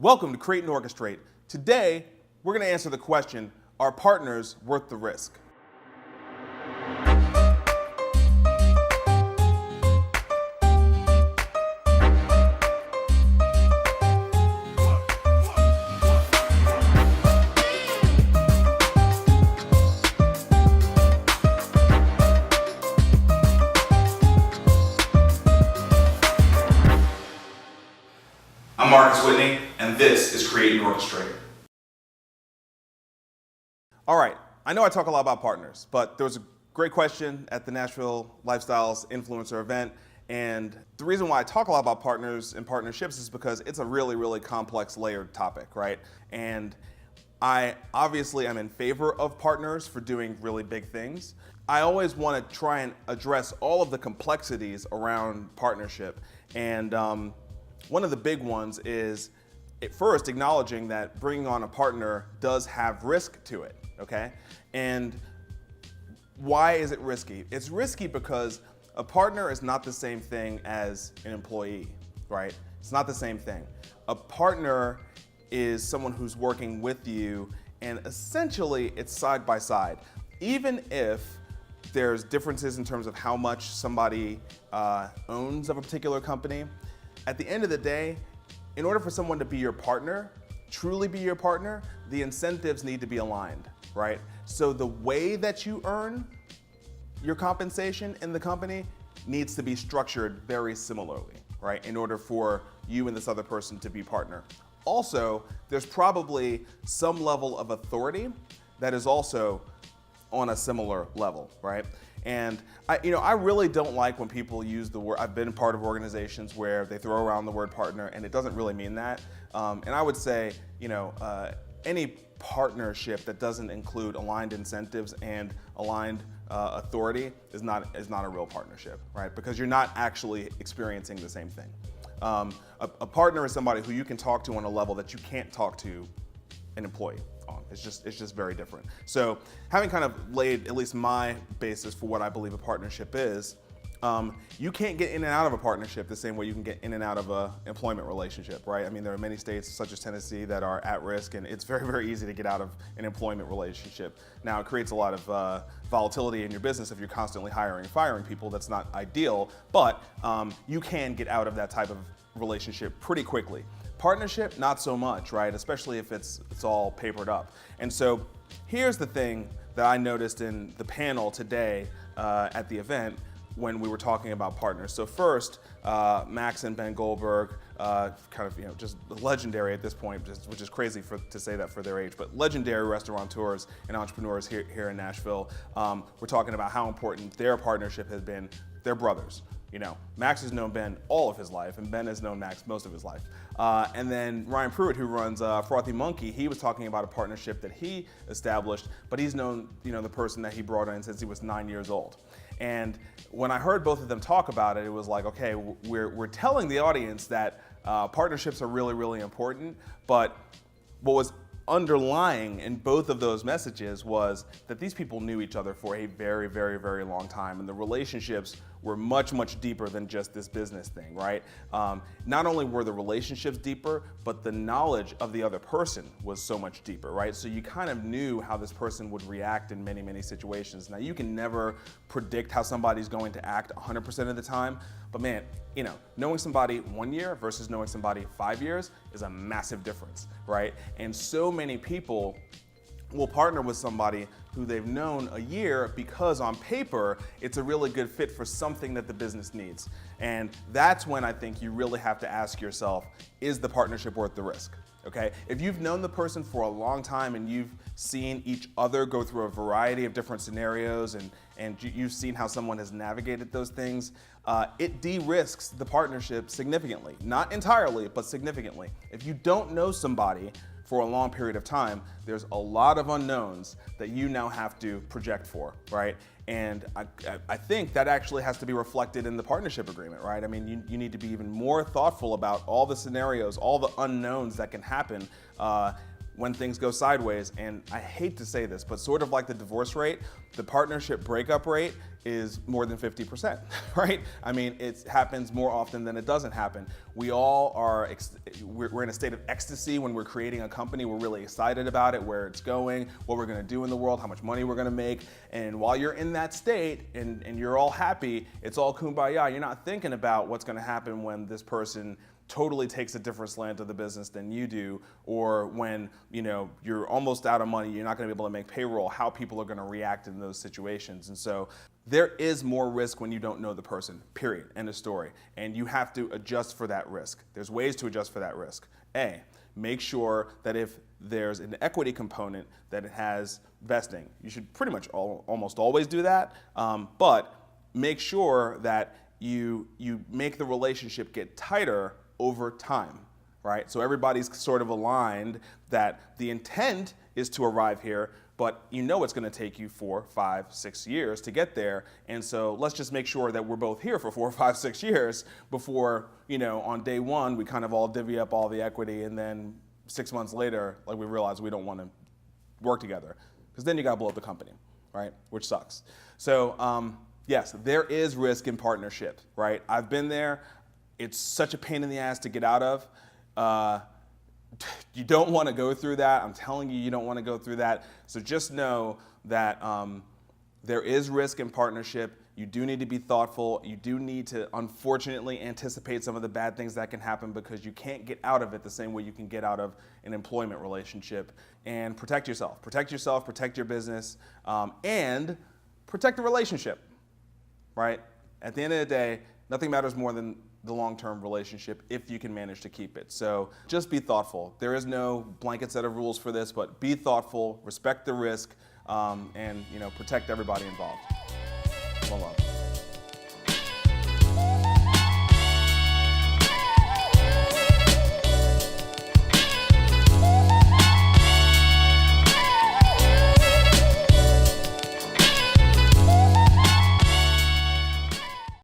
Welcome to Create and Orchestrate. Today, we're going to answer the question, are partners worth the risk? I'm Marcus Whitney, and this is Create and Orchestrate. All right, I know I talk a lot about partners, but there was a great question at the Nashville Lifestyles Influencer event, and the reason why I talk a lot about partners and partnerships is because it's a really, really complex, layered topic, right? And I obviously am in favor of partners for doing really big things. I always want to try and address all of the complexities around partnership, and one of the big ones is first acknowledging that bringing on a partner does have risk to it, okay? And why is it risky? It's risky because a partner is not the same thing as an employee, right? It's not the same thing. A partner is someone who's working with you, and essentially it's side by side. Even if there's differences in terms of how much somebody owns of a particular company, at the end of the day, in order for someone to be your partner, truly be your partner, the incentives need to be aligned, right? So the way that you earn your compensation in the company needs to be structured very similarly, right? In order for you and this other person to be partner. Also, there's probably some level of authority that is also on a similar level, right? And I really don't like when people use the word. I've been part of organizations where they throw around the word partner and it doesn't really mean that. And I would say, any partnership that doesn't include aligned incentives and aligned authority is not a real partnership, right? Because you're not actually experiencing the same thing. A partner is somebody who you can talk to on a level that you can't talk to an employee on. It's just very different. So having kind of laid at least my basis for what I believe a partnership is, you can't get in and out of a partnership the same way you can get in and out of an employment relationship, right? I mean, there are many states such as Tennessee that are at risk, and it's very, very easy to get out of an employment relationship. Now, it creates a lot of volatility in your business if you're constantly hiring and firing people. That's not ideal, but you can get out of that type of relationship pretty quickly. Partnership, not so much, right? Especially if it's all papered up. And so here's the thing that I noticed in the panel today at the event when we were talking about partners. So first, Max and Ben Goldberg, just legendary at this point, which is crazy to say that for their age, but legendary restaurateurs and entrepreneurs here in Nashville. We're talking about how important their partnership has been. They're brothers. Max has known Ben all of his life, and Ben has known Max most of his life. And then Ryan Pruitt, who runs Frothy Monkey, he was talking about a partnership that he established, but he's known the person that he brought in since he was 9 years old. And when I heard both of them talk about it, it was like, okay, we're telling the audience that partnerships are really, really important, but what was underlying in both of those messages was that these people knew each other for a very, very, very long time, and the relationships were much, much deeper than just this business thing, right? Not only were the relationships deeper, but the knowledge of the other person was so much deeper, right? So you kind of knew how this person would react in many, many situations. Now, you can never predict how somebody's going to act 100% of the time, but man, knowing somebody 1 year versus knowing somebody 5 years is a massive difference, right? And so many people will partner with somebody who they've known a year because on paper, it's a really good fit for something that the business needs. And that's when I think you really have to ask yourself, is the partnership worth the risk? Okay? If you've known the person for a long time and you've seen each other go through a variety of different scenarios and you've seen how someone has navigated those things, it de-risks the partnership significantly. Not entirely, but significantly. If you don't know somebody for a long period of time, there's a lot of unknowns that you now have to project for, right? And I think that actually has to be reflected in the partnership agreement, right? I mean, you need to be even more thoughtful about all the scenarios, all the unknowns that can happen when things go sideways, and I hate to say this, but sort of like the divorce rate, the partnership breakup rate is more than 50%, right? I mean, it happens more often than it doesn't happen. We all are, we're in a state of ecstasy when we're creating a company. We're really excited about it, where it's going, what we're gonna do in the world, how much money we're gonna make. And while you're in that state and you're all happy, it's all kumbaya. You're not thinking about what's gonna happen when this person totally takes a different slant of the business than you do, or when you're almost out of money, you're not going to be able to make payroll, how people are going to react in those situations. And so there is more risk when you don't know the person, period, end of story. And you have to adjust for that risk. There's ways to adjust for that risk. Make sure that if there's an equity component, that it has vesting. You should pretty much almost always do that, but make sure that you make the relationship get tighter over time, right? So everybody's sort of aligned that the intent is to arrive here, but it's going to take you 4, 5, 6 years to get there. And so let's just make sure that we're both here for 4, 5, 6 years before, on day one, we kind of all divvy up all the equity, and then 6 months later, like, we realize we don't want to work together, because then you got to blow up the company, right? Which sucks. So yes, there is risk in partnership, right? I've been there. It's such a pain in the ass to get out of. You don't want to go through that. I'm telling you, you don't want to go through that. So just know that there is risk in partnership. You do need to be thoughtful. You do need to, unfortunately, anticipate some of the bad things that can happen, because you can't get out of it the same way you can get out of an employment relationship. And protect yourself. Protect yourself, protect your business, and protect the relationship, right? At the end of the day, nothing matters more than the long-term relationship if you can manage to keep it. So just be thoughtful. There is no blanket set of rules for this, but be thoughtful, respect the risk, and protect everybody involved. One love.